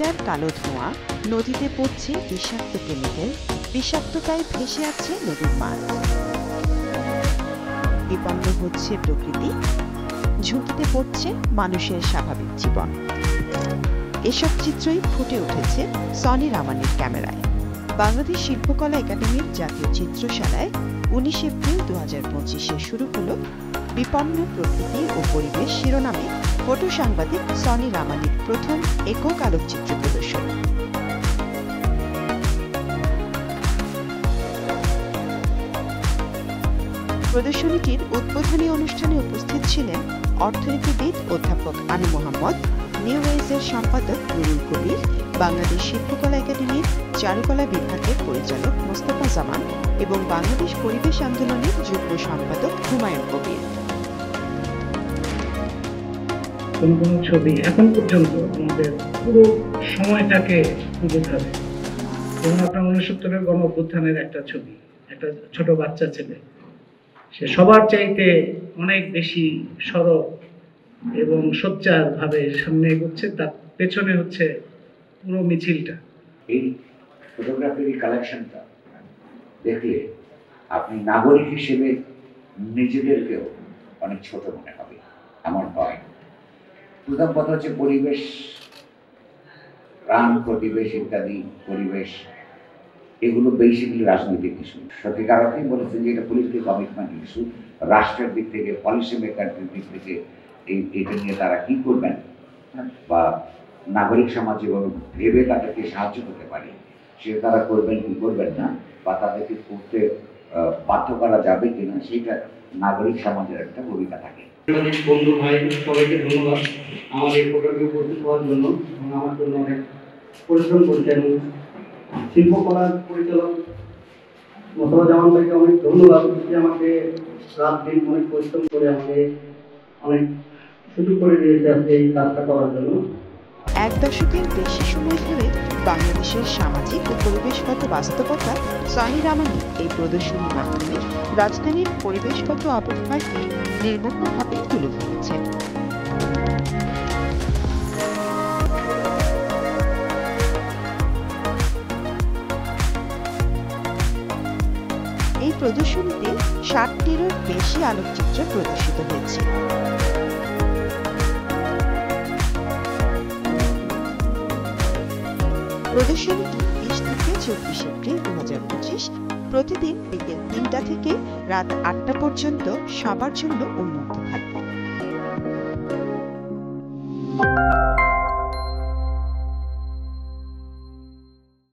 Litre কালো ধোঁয়া, নদীতে পড়ছে বিষাক্ত কেমিক্যাল, বিষাক্ততায় ভেসে আছে নদীর মাছ। বিপন্ন হচ্ছে প্রকৃতি, ঝুঁকিতে পড়ছে মানুষের স্বাভাবিক জীবন। এসব চিত্রই ফুটে উঠেছে সনি রামানির ক্যামেরায়। বাংলাদেশ শিল্পকলা একাডেমির জাতীয় চিত্রশালায় 19 এপ্রিল 2025-এ শুরু হল বিপন্ন প্রকৃতি ও পরিবেশ শিরোনামে ফটো সাংবাদিক সনি রামানির প্রথম একক আলোকচিত্র প্রদর্শনী। প্রদর্শনীটির উদ্বোধনী অনুষ্ঠানে উপস্থিত ছিলেন অর্থনীতিবিদ অধ্যাপক আনু মোহাম্মদ, নিউ ওয়েজের সম্পাদক নুরুল কবির, বাংলাদেশ শিল্পকলা একাডেমির চারুকলা বিভাগের পরিচালক মোস্তফা জামান এবং বাংলাদেশ পরিবেশ আন্দোলনের যুগ্ম সম্পাদক হুমায়ুন কবির। কোন ছবি এখন পর্যন্ত আমাদের পুরো সময়টাকে তুলে ধরে। যেমন আপনার 69-এর গণ অভ্যুত্থানের একটা ছবি, একটা ছোট বাচ্চা ছেলে, সে সবার চাইতে অনেক বেশি সরব এবং সোচ্চার ভাবে সামনে এগোচ্ছে, তার পেছনে হচ্ছে পুরো মিছিলটা। এই ফটোগ্রাফির কালেকশনটা দেখলে আপনি নাগরিক হিসেবে নিজেদেরকেও অনেক ছোট মনে হবে আমার হয়। প্রথম কথা হচ্ছে পরিবেশ, প্রাণ, পরিবেশ ইত্যাদি, পরিবেশ এগুলো বেসিক্যালি রাজনৈতিক ইস্যু। সত্যিকার অর্থেই বলেছেন যে এটা পলিটিক্যাল কমিটমেন্ট ইস্যু। রাষ্ট্রের দিক থেকে, পলিসি মেকারদের দিক থেকে এটা নিয়ে তারা কি করবেন বা নাগরিক সমাজ যেভাবে ভেবে তাদেরকে সাহায্য করতে পারে সেটা তারা করবেন কি করবেন না, বা তাদেরকে করতে বাধ্য করা যাবে কিনা, সেটা নাগরিক সমাজের একটা ভূমিকা থাকে। বন্ধু ভাই সবাইকে ধন্যবাদ আমাদের এই প্রোগ্রামে উপস্থিত হওয়ার জন্য এবং আমার জন্য অনেক পরিশ্রম করছেন। শিল্পকলার পরিচালক মোস্তফা জামান ভাইকে অনেক ধন্যবাদ, যে আমাকে রাত দিন অনেক পরিশ্রম করে আমাকে অনেক সুযোগ করে দিয়েছে এই কাজটা করার জন্য। এক দশকের বেশি সময় ধরে বাংলাদেশের সামাজিক ও পরিবেশগত বাস্তবতা সনি রামানি এই প্রদর্শনীর মাধ্যমে রাজধানীর পরিবেশগত অবক্ষয়কে নির্মমভাবে তুলে ধরেছেন। এই প্রদর্শনীতে 60টিরও বেশি আলোকচিত্র প্রদর্শিত হয়েছে। প্রদর্শনীটি 20 থেকে 24 এপ্রিল 2025 প্রতিদিন বিকেল 3টা থেকে রাত 8টা পর্যন্ত সবার জন্য উন্মুক্ত থাকবে।